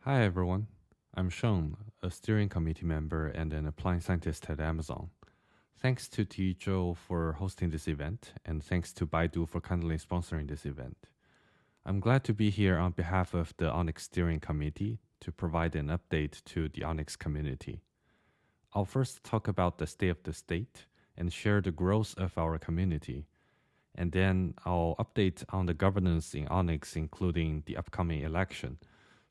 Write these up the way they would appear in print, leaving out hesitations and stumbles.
Hi everyone, I'm Sheng, a steering committee member and an applying scientist at Amazon. Thanks to Zhou for hosting this event, and thanks to Baidu for kindly sponsoring this event. I'm glad to be here on behalf of the ONNX steering committee to provide an update to the ONNX community. I'll first talk about the state of the state and share the growth of our community, and then I'll update on the governance in ONNX, including the upcoming election.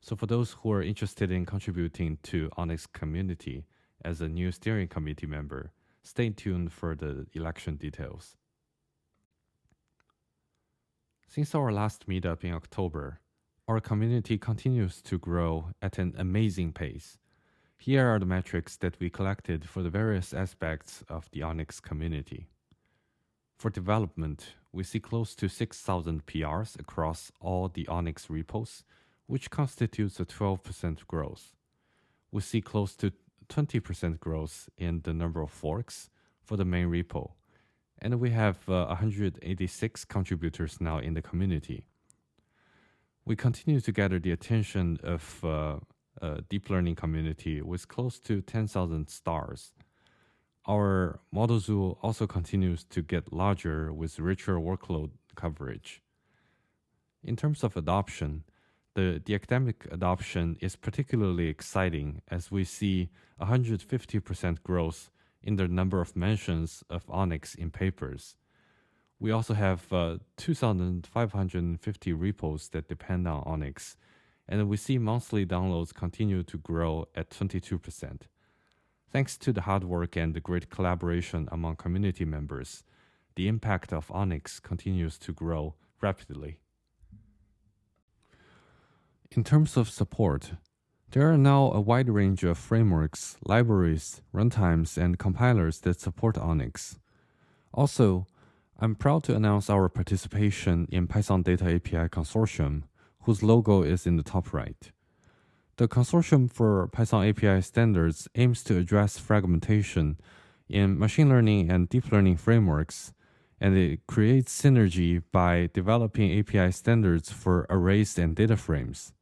So for those who are interested in contributing to ONNX community as a new steering committee member, stay tuned for the election details. Since our last meetup in October, our community continues to grow at an amazing pace. Here are the metrics that we collected for the various aspects of the ONNX community. For development, we see close to 6,000 PRs across all the ONNX repos, which constitutes a 12% growth. We see close to 20% growth in the number of forks for the main repo, and we have 186 contributors now in the community. We continue to gather the attention of deep learning community with close to 10,000 stars. Our model zoo also continues to get larger with richer workload coverage. In terms of adoption, the academic adoption is particularly exciting as we see 150% growth in the number of mentions of ONNX in papers. We also have 2,550 repos that depend on ONNX, and we see monthly downloads continue to grow at 22%. Thanks to the hard work and the great collaboration among community members, the impact of ONNX continues to grow rapidly. In terms of support, there are now a wide range of frameworks, libraries, runtimes, and compilers that support ONNX. Also, I'm proud to announce our participation in Python Data API Consortium, whose logo is in the top right. The Consortium for Python API Standards aims to address fragmentation in machine learning and deep learning frameworks, and it creates synergy by developing API standards for arrays and data frames.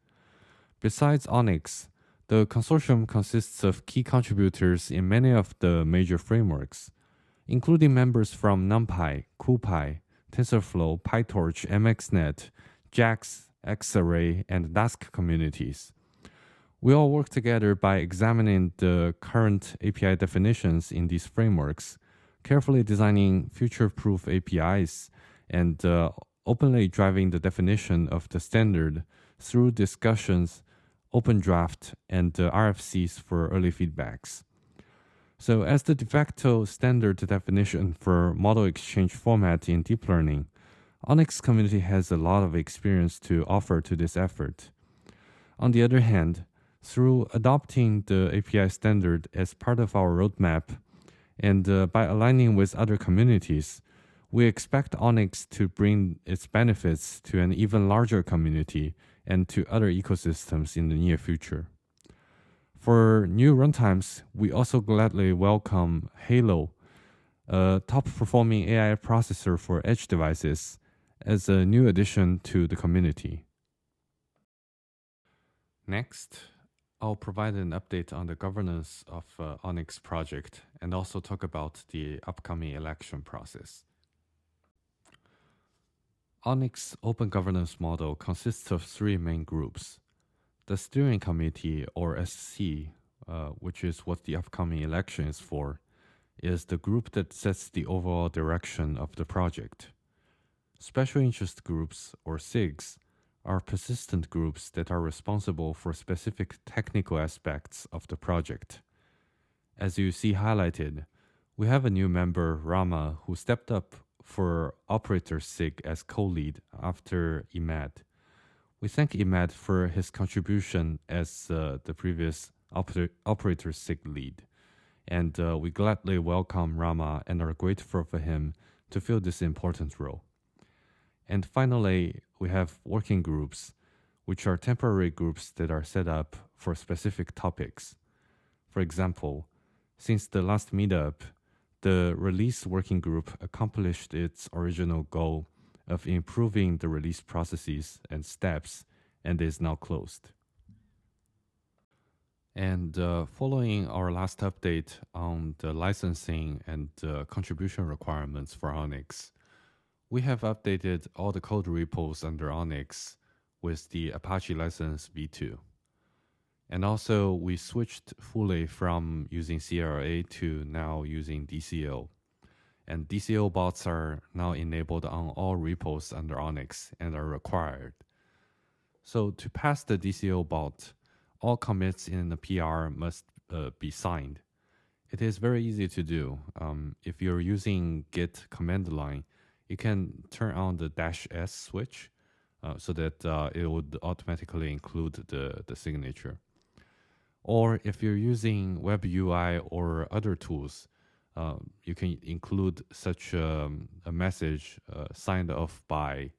Besides ONNX, the consortium consists of key contributors in many of the major frameworks, including members from NumPy, CuPy, TensorFlow, PyTorch, MXNet, JAX, Xarray, and Dask communities. We all work together by examining the current API definitions in these frameworks, carefully designing future-proof APIs, and openly driving the definition of the standard through discussions, open draft, and RFCs for early feedbacks. So as the de facto standard definition for model exchange format in deep learning, ONNX community has a lot of experience to offer to this effort. On the other hand, through adopting the API standard as part of our roadmap and by aligning with other communities, we expect ONNX to bring its benefits to an even larger community and to other ecosystems in the near future. For new runtimes, we also gladly welcome Halo, a top-performing AI processor for edge devices, as a new addition to the community. Next, I'll provide an update on the governance of ONNX project and also talk about the upcoming election process. ONNX open governance model consists of three main groups. The steering committee, or SC, which is what the upcoming election is for, is the group that sets the overall direction of the project. Special interest groups, or SIGs, are persistent groups that are responsible for specific technical aspects of the project. As you see highlighted, we have a new member, Rama, who stepped up for operator SIG as co-lead after Imad. We thank Imad for his contribution as the previous operator SIG lead, and we gladly welcome Rama and are grateful for him to fill this important role. And finally, we have working groups, which are temporary groups that are set up for specific topics. For example, since the last meetup, the release working group accomplished its original goal of improving the release processes and steps and is now closed. And following our last update on the licensing and contribution requirements for ONNX, we have updated all the code repos under ONNX with the Apache license v2. And also, we switched fully from using CLA to now using DCO. And DCO bots are now enabled on all repos under ONNX and are required. So to pass the DCO bot, all commits in the PR must be signed. It is very easy to do. If you're using Git command line, you can turn on the -S switch so that it would automatically include the signature. Or if you're using Web UI or other tools, you can include such a message signed off by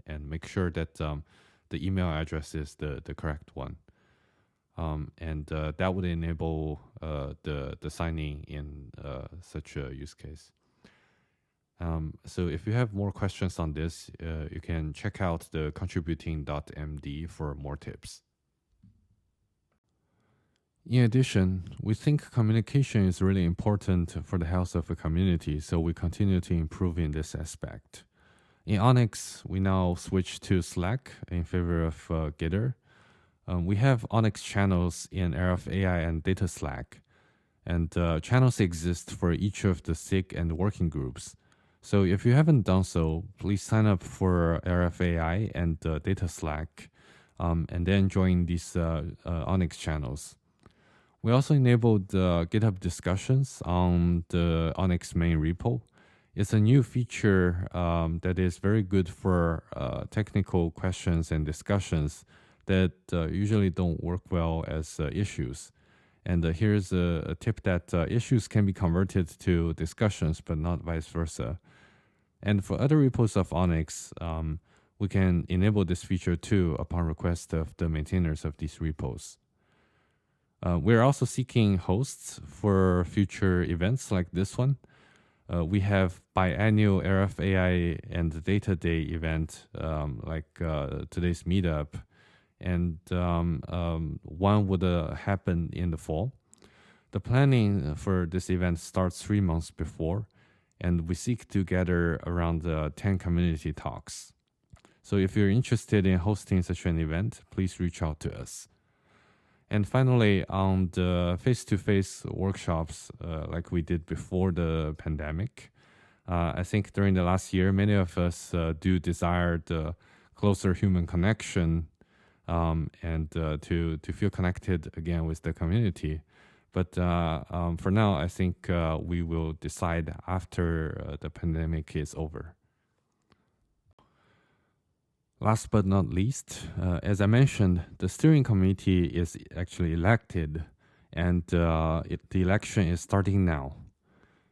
and make sure that the email address is the correct one. And that would enable the signing in such a use case. So if you have more questions on this, you can check out the contributing.md for more tips. In addition, we think communication is really important for the health of a community, so we continue to improve in this aspect. In ONNX, we now switch to Slack in favor of Gitter. We have ONNX channels in RFAI and Data Slack, and channels exist for each of the SIG and working groups. So if you haven't done so, please sign up for RFAI and Data Slack, and then join these ONNX channels. We also enabled GitHub discussions on the ONNX main repo. It's a new feature that is very good for technical questions and discussions that usually don't work well as issues. And here's a tip that issues can be converted to discussions, but not vice versa. And for other repos of ONNX, we can enable this feature too upon request of the maintainers of these repos. We're also seeking hosts for future events like this one. We have biannual RFAI and Data Day event like today's Meetup, and one would happen in the fall. The planning for this event starts 3 months before, and we seek to gather around 10 community talks. So if you're interested in hosting such an event, please reach out to us. And finally, on the face-to-face workshops, like we did before the pandemic, I think during the last year, many of us do desire the closer human connection and to feel connected again with the community. But for now, I think we will decide after the pandemic is over. Last but not least, as I mentioned, the steering committee is actually elected, and the election is starting now.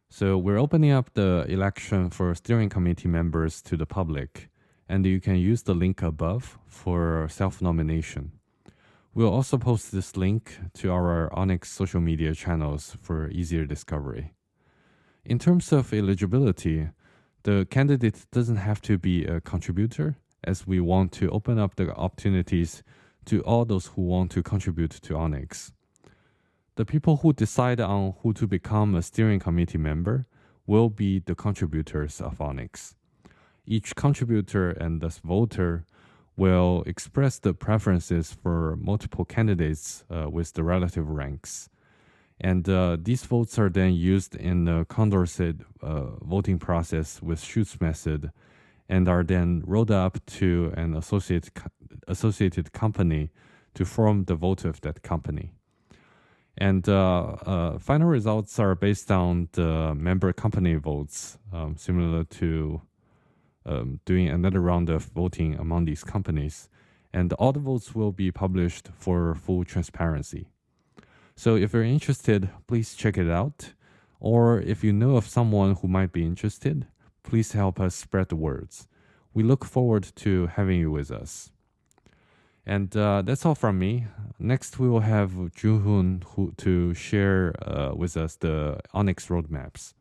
So we're opening up the election for steering committee members to the public, and you can use the link above for self-nomination. We'll also post this link to our ONNX social media channels for easier discovery. In terms of eligibility, the candidate doesn't have to be a contributor, as we want to open up the opportunities to all those who want to contribute to ONNX. The people who decide on who to become a steering committee member will be the contributors of ONNX. Each contributor and thus voter will express the preferences for multiple candidates with the relative ranks. And these votes are then used in the Condorcet voting process with Schutz method, and are then rolled up to an associated company to form the vote of that company. And final results are based on the member company votes, similar to doing another round of voting among these companies. And all the votes will be published for full transparency. So if you're interested, please check it out. Or if you know of someone who might be interested, please help us spread the words. We look forward to having you with us. And that's all from me. Next, we will have Junhoon to share with us the ONNX roadmaps.